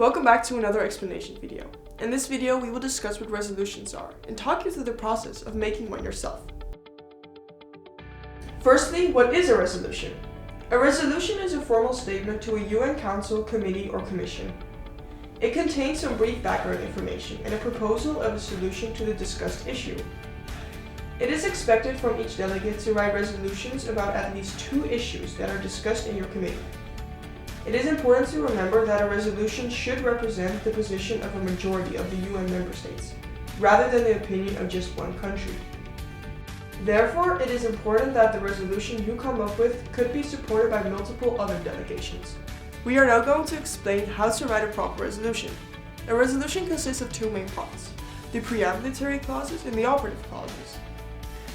Welcome back to another explanation video. In this video, we will discuss what resolutions are and talk you through the process of making one yourself. Firstly, what is a resolution? A resolution is a formal statement to a UN Council, committee, or commission. It contains some brief background information and a proposal of a solution to the discussed issue. It is expected from each delegate to write resolutions about at least 2 issues that are discussed in your committee. It is important to remember that a resolution should represent the position of a majority of the UN member states, rather than the opinion of just one country. Therefore, it is important that the resolution you come up with could be supported by multiple other delegations. We are now going to explain how to write a proper resolution. A resolution consists of 2 main parts, the pre-ambulatory clauses and the operative clauses.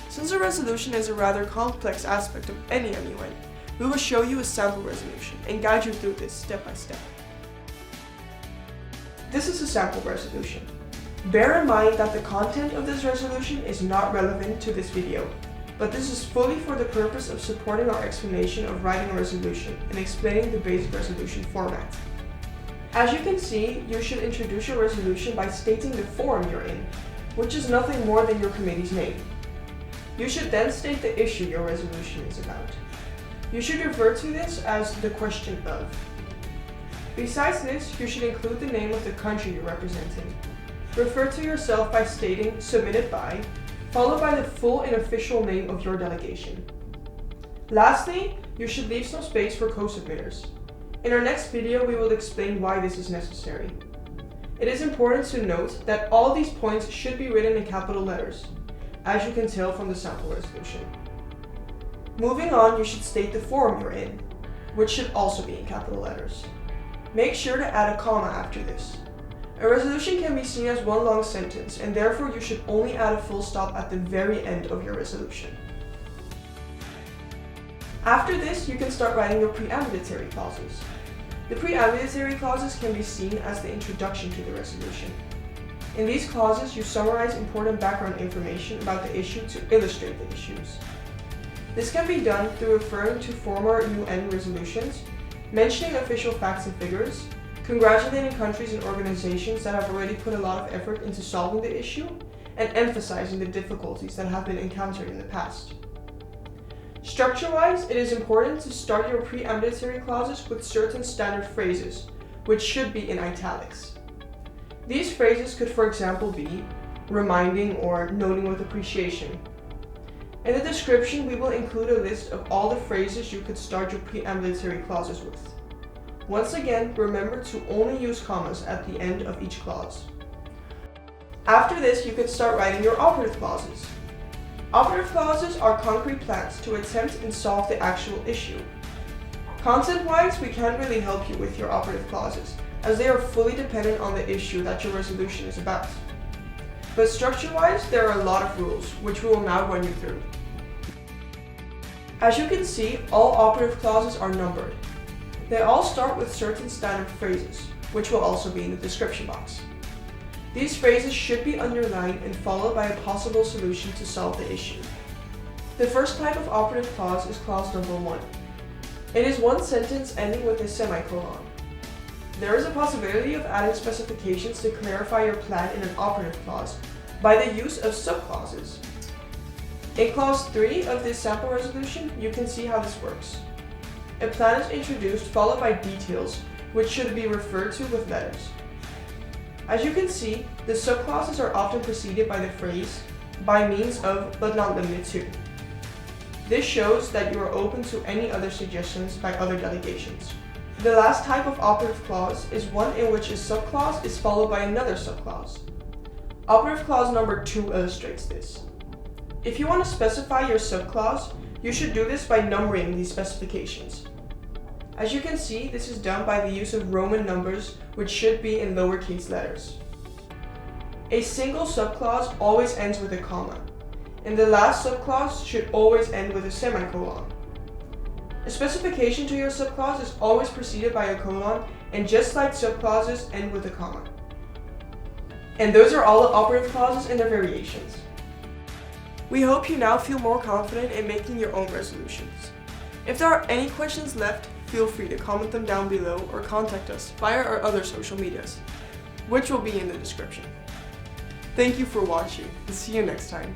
Since a resolution is a rather complex aspect of any MUN, we will show you a sample resolution and guide you through this step by step. This is a sample resolution. Bear in mind that the content of this resolution is not relevant to this video, but this is fully for the purpose of supporting our explanation of writing a resolution and explaining the basic resolution format. As you can see, you should introduce your resolution by stating the forum you're in, which is nothing more than your committee's name. You should then state the issue your resolution is about. You should refer to this as the question of. Besides this, you should include the name of the country you're representing. Refer to yourself by stating submitted by, followed by the full and official name of your delegation. Lastly, you should leave some space for co-submitters. In our next video, we will explain why this is necessary. It is important to note that all these points should be written in capital letters, as you can tell from the sample resolution. Moving on, you should state the forum you're in, which should also be in capital letters. Make sure to add a comma after this. A resolution can be seen as one long sentence, and therefore you should only add a full stop at the very end of your resolution. After this, you can start writing your pre-ambulatory clauses. The pre-ambulatory clauses can be seen as the introduction to the resolution. In these clauses, you summarize important background information about the issue to illustrate the issues. This can be done through referring to former UN resolutions, mentioning official facts and figures, congratulating countries and organizations that have already put a lot of effort into solving the issue, and emphasizing the difficulties that have been encountered in the past. Structure-wise, it is important to start your pre-ambulatory clauses with certain standard phrases, which should be in italics. These phrases could, for example, be reminding or noting with appreciation. In the description, we will include a list of all the phrases you could start your pre-ambulatory clauses with. Once again, remember to only use commas at the end of each clause. After this, you can start writing your operative clauses. Operative clauses are concrete plans to attempt and solve the actual issue. Content-wise, we can't really help you with your operative clauses, as they are fully dependent on the issue that your resolution is about. But structure-wise, there are a lot of rules, which we will now run you through. As you can see, all operative clauses are numbered. They all start with certain standard phrases, which will also be in the description box. These phrases should be underlined and followed by a possible solution to solve the issue. The first type of operative clause is clause number 1. It is one sentence ending with a semicolon. There is a possibility of adding specifications to clarify your plan in an operative clause by the use of subclauses. In clause 3 of this sample resolution, you can see how this works. A plan is introduced followed by details, which should be referred to with letters. As you can see, the subclauses are often preceded by the phrase, by means of, but not limited to. This shows that you are open to any other suggestions by other delegations. The last type of operative clause is one in which a subclause is followed by another subclause. Operative clause number 2 illustrates this. If you want to specify your subclause, you should do this by numbering these specifications. As you can see, this is done by the use of Roman numbers, which should be in lowercase letters. A single subclause always ends with a comma, and the last subclause should always end with a semicolon. A specification to your subclause is always preceded by a colon, and just like subclauses, end with a comma. And those are all the operative clauses and their variations. We hope you now feel more confident in making your own resolutions. If there are any questions left, feel free to comment them down below or contact us via our other social medias, which will be in the description. Thank you for watching, and see you next time.